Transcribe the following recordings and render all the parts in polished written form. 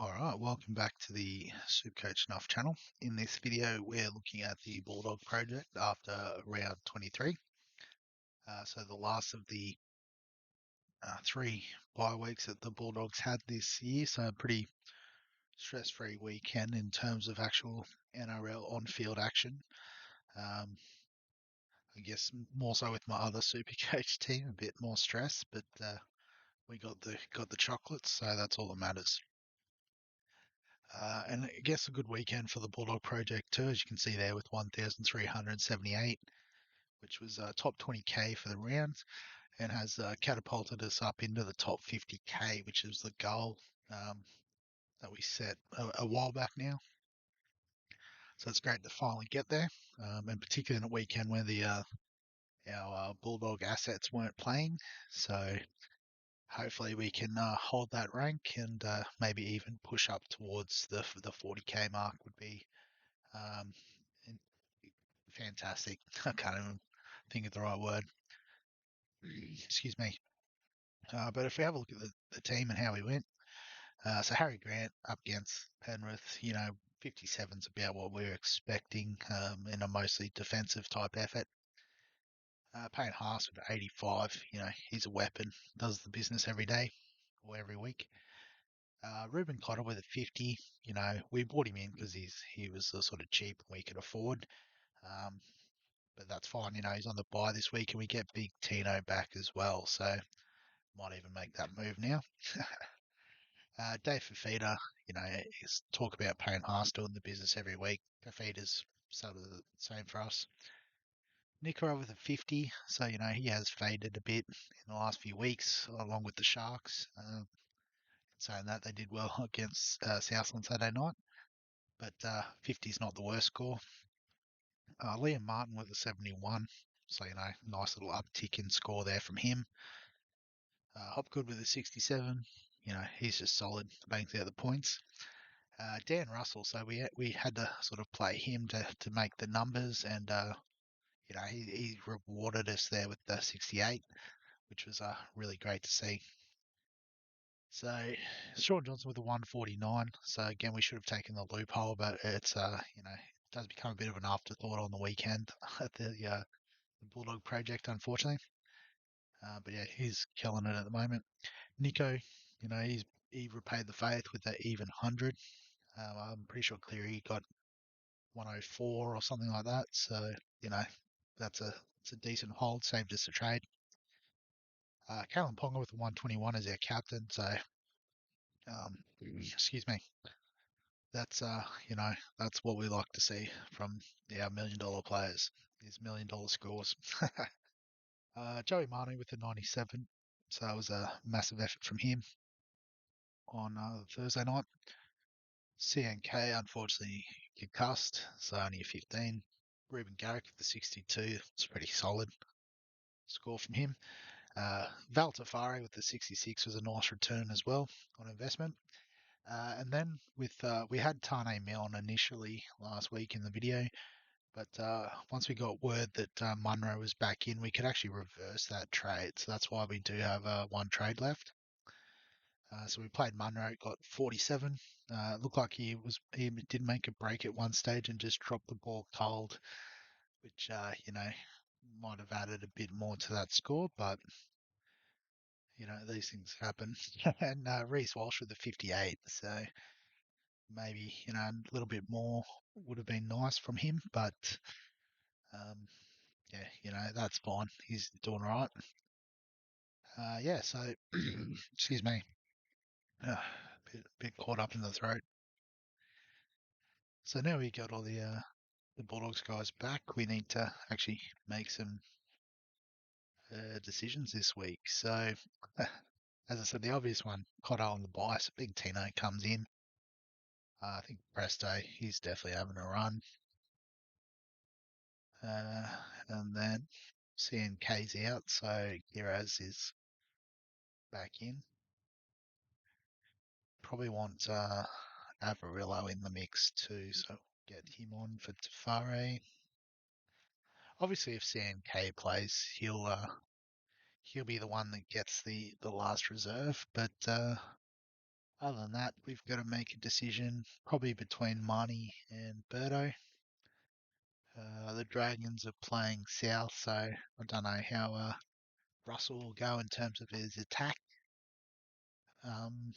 Alright, welcome back to the SuperCoach Nuff channel. In this video, we're looking at the Bulldog Project after round 23. So the last of the three bye weeks that the Bulldogs had this year. So a pretty stress-free weekend in terms of actual NRL on-field action. I guess more so with my other SuperCoach team, a bit more stress, but we got the chocolates, so that's all that matters. And I guess a good weekend for the Bulldog Project too, as you can see there with 1,378, which was top 20k for the round, and has catapulted us up into the top 50k, which is the goal that we set a while back now. So it's great to finally get there, and particularly in a weekend where our Bulldog assets weren't playing. So hopefully we can hold that rank and maybe even push up towards the 40k mark would be um, fantastic. I can't even think of the right word. Excuse me. But if we have a look at the team and how we went, so Harry Grant up against Penrith, 57's about what we were expecting in a mostly defensive type effort. Payne Haas with 85, he's a weapon, does the business every day or every week. Ruben Cotter with a 50, we brought him in because he was the sort of cheap we could afford. But that's fine. He's on the bye this week, and we get Big Tino back as well, so might even make that move now. Dave Fafita, is talk about Payne Haas doing the business every week. Fafita's sort of the same for us. Nico with a 50, so he has faded a bit in the last few weeks, along with the Sharks. Saying that they did well against South on Saturday night, but 50 is not the worst score. Liam Martin with a 71. So, nice little uptick in score there from him. Hopgood with a 67. He's just solid, bangs out the points. Dan Russell, so we had to sort of play him to make the numbers, and he rewarded us there with the 68, which was really great to see. So Sean Johnson with a 149. So again, we should have taken the loophole, but it's it does become a bit of an afterthought on the weekend at the Bulldog Project, unfortunately. But yeah, he's killing it at the moment. Nico, he repaid the faith with that even 100. I'm pretty sure Cleary got 104 or something like that. So it's a decent hold, saved us a trade. Kalen Ponga with a 121 as our captain. So excuse me. That's that's what we like to see from our $1 million players. These $1 million scores. Joey Manu with a 97. So it was a massive effort from him on Thursday night. CNK, unfortunately, concussed, so only a 15. Ruben Garrick with the 62. It's pretty solid score from him. Val Tafari with the 66 was a nice return as well on investment. And then we had Tane Milne initially last week in the video, but once we got word that Munro was back in, we could actually reverse that trade. So that's why we do have one trade left. So we played Munro, got 47. Looked like he did make a break at one stage and just dropped the ball cold, which might have added a bit more to that score, but these things happen. And Reece Walsh with the 58, so maybe a little bit more would have been nice from him, but yeah, that's fine. He's doing all right. Yeah, so excuse me, bit caught up in the throat. So now we got all the Bulldogs guys back. We need to actually make some decisions this week. So, as I said, the obvious one, Cotto on the bye. So Big Tino comes in. I think Presto, he's definitely having a run. And then CNK's out, so Giraz is back in. Probably want Avarillo in the mix too, so get him on for Tafare. Obviously, if CNK plays, he'll be the one that gets the last reserve, but Other than that, we've got to make a decision probably between Marnie and Birdo. The Dragons are playing south, so I don't know how Russell will go in terms of his attack. Um,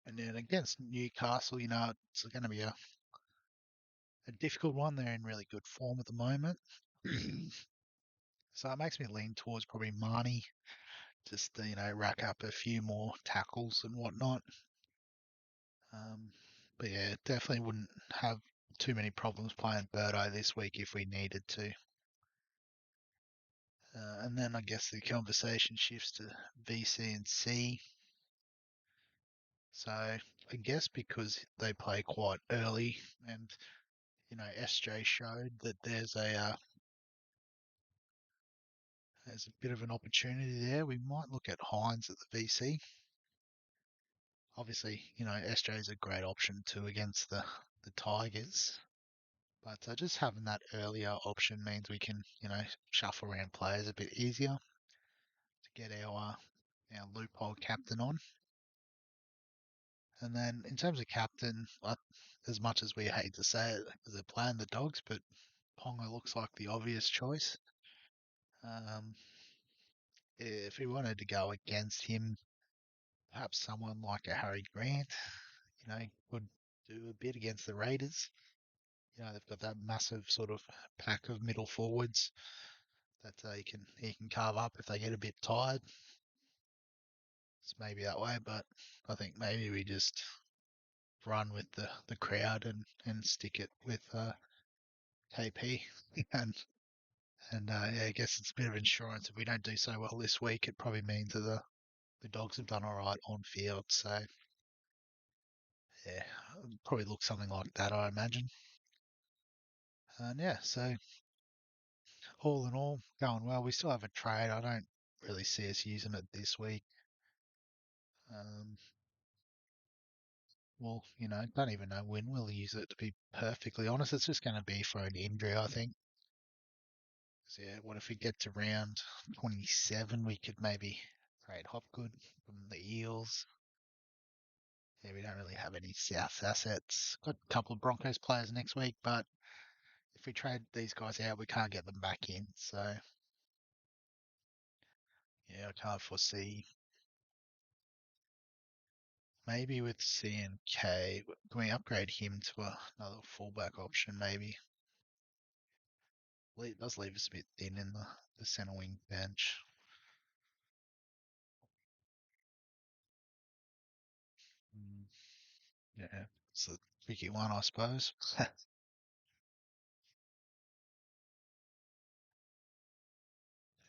and then against Newcastle, it's going to be a difficult one. They're in really good form at the moment. So it makes me lean towards probably Marnie, just to, rack up a few more tackles and whatnot. But yeah, definitely wouldn't have too many problems playing Birdo this week if we needed to. And then I guess the conversation shifts to VC and C. So I guess because they play quite early, and SJ showed that there's a bit of an opportunity there. We might look at Hines at the VC. Obviously, SJ is a great option too against the Tigers. But just having that earlier option means we can, shuffle around players a bit easier to get our loophole captain on. And then in terms of captain, as much as we hate to say it, because they're playing the Dogs, but Ponga looks like the obvious choice. Um, if we wanted to go against him, perhaps someone like a Harry Grant, could do a bit against the Raiders. They've got that massive sort of pack of middle forwards that he can carve up if they get a bit tired. It's maybe that way, but I think maybe we just run with the crowd and stick it with KP and yeah, I guess it's a bit of insurance. If we don't do so well this week, it probably means that the Dogs have done all right on field. So yeah, probably look something like that, I imagine. And yeah, so all in all, going well. We still have a trade. I don't really see us using it this week. Um, well, don't even know when we'll use it, to be perfectly honest. It's just going to be for an injury, I think. So yeah, what if we get to round 27, we could maybe trade Hopgood from the Eels. Yeah, we don't really have any South assets. Got a couple of Broncos players next week, but if we trade these guys out, we can't get them back in. So yeah, I can't foresee. Maybe with CNK, can we upgrade him to another fullback option? Maybe. It does leave us a bit thin in the centre wing bench. Mm, yeah, it's a tricky one, I suppose.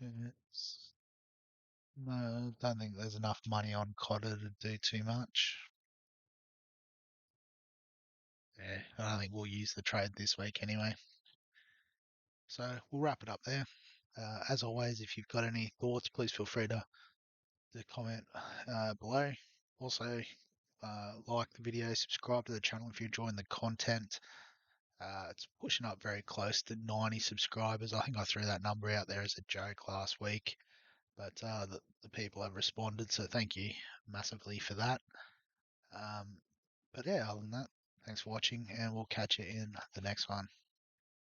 It's, no, I don't think there's enough money on Cotter to do too much. Yeah, I don't think we'll use the trade this week anyway. So we'll wrap it up there. As always, if you've got any thoughts, please feel free to comment below. Also, like the video, subscribe to the channel if you're enjoying the content. It's pushing up very close to 90 subscribers. I think I threw that number out there as a joke last week, but the people have responded, so thank you massively for that. Um, but yeah, other than that, thanks for watching, and we'll catch you in the next one.